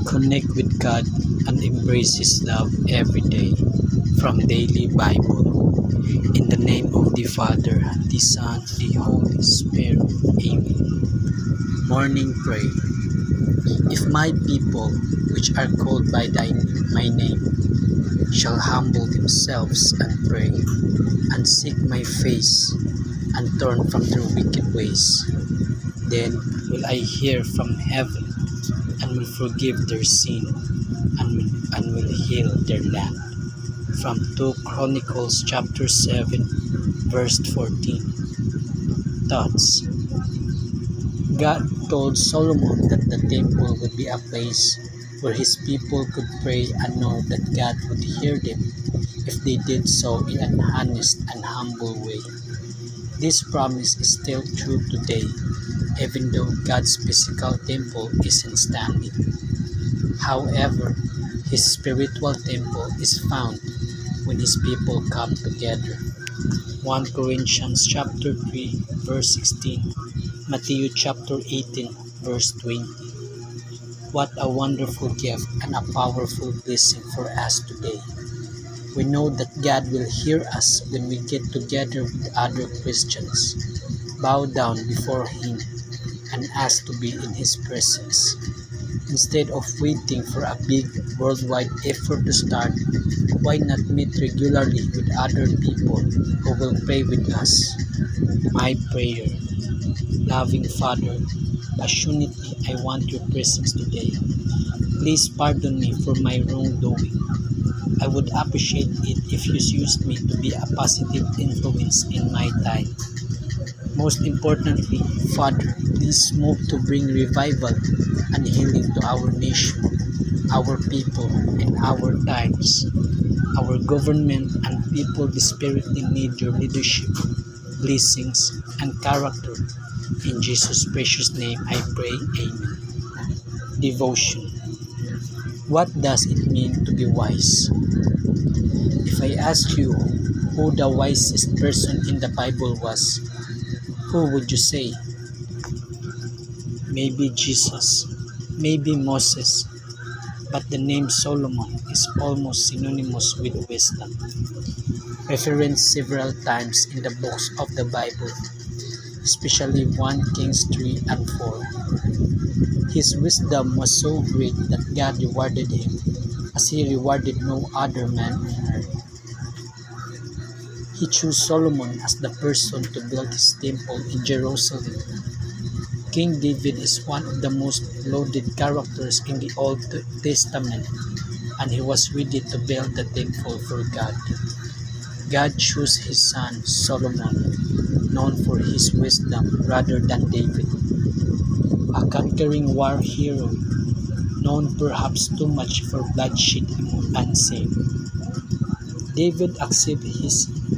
Connect with God and embrace His love every day. From Daily Bible. In the name of the Father, the Son, the Holy Spirit. Amen. Morning Prayer. If my people, which are called by my name, shall humble themselves and pray, and seek my face, and turn from their wicked ways, then will I hear from heaven, and will forgive their sin, and will heal their land. From 2 Chronicles chapter 7, verse 14. Thoughts. God told Solomon that the temple would be a place where his people could pray and know that God would hear them if they did so in an honest and humble way. This promise is still true today, even though God's physical temple isn't standing. However, His spiritual temple is found when His people come together. 1 Corinthians chapter 3, verse 16, Matthew chapter 18, verse 20. What a wonderful gift and a powerful blessing for us today. We know that God will hear us when we get together with other Christians, bow down before Him, and ask to be in His presence. Instead of waiting for a big worldwide effort to start, why not meet regularly with other people who will pray with us? My prayer. Loving Father, passionately I want your presence today. Please pardon me for my wrongdoing. I would appreciate it if you used me to be a positive influence in my time. Most importantly, Father, please move to bring revival and healing to our nation, our people, and our times. Our government and people desperately need your leadership, blessings, and character. In Jesus' precious name I pray, Amen. Devotion. What does it mean to be wise? If I ask you who the wisest person in the Bible was, who would you say? Maybe Jesus, maybe Moses, but the name Solomon is almost synonymous with wisdom. Referenced several times in the books of the Bible, especially 1 Kings 3 and 4. His wisdom was so great that God rewarded him as He rewarded no other man on earth. He chose Solomon as the person to build His temple in Jerusalem. King David is one of the most lauded characters in the Old Testament, and he was ready to build the temple for God. God chose His son Solomon, known for his wisdom rather than David, a conquering war hero, known perhaps too much for bloodshed and sin. David accepted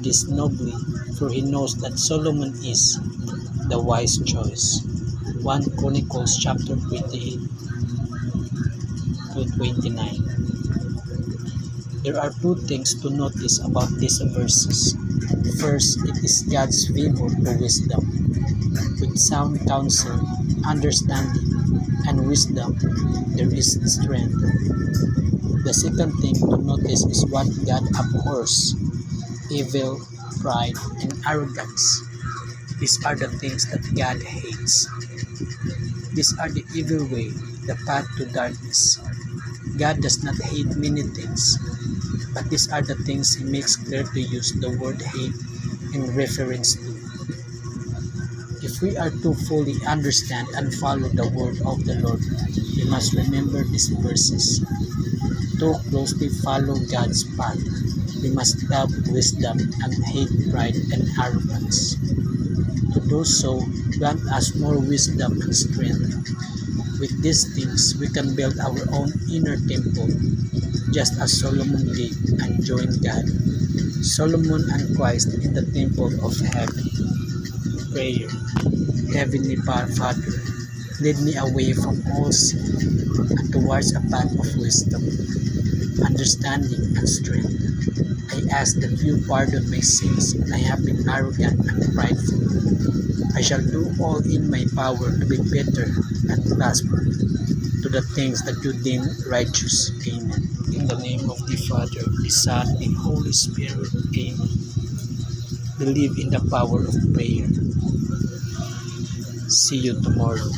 this nobly, for he knows that Solomon is the wise choice. 1 Chronicles chapter 28 to 29. There are two things to notice about these verses. First, it is God's favor to wisdom. With sound counsel, understanding, and wisdom, there is strength. The second thing to notice is what God abhors: evil, pride, and arrogance. These are the things that God hates. These are the evil way, the path to darkness. God does not hate many things, but these are the things He makes clear to use the word hate in reference to. If we are to fully understand and follow the word of the Lord, we must remember these verses. To closely follow God's path, we must love wisdom and hate pride and arrogance. To do so, grant us more wisdom and strength. With these things, we can build our own inner temple, just as Solomon did and joined God, Solomon and Christ in the temple of heaven. Prayer. Heavenly Father, lead me away from all sin and towards a path of wisdom, understanding, and strength. I ask that you pardon my sins when I have been arrogant and prideful. I shall do all in my power to be better and prosper to the things that you deem righteous. Amen. In the name of the Father, the Son, the Holy Spirit. Amen. Believe in the power of prayer. See you tomorrow.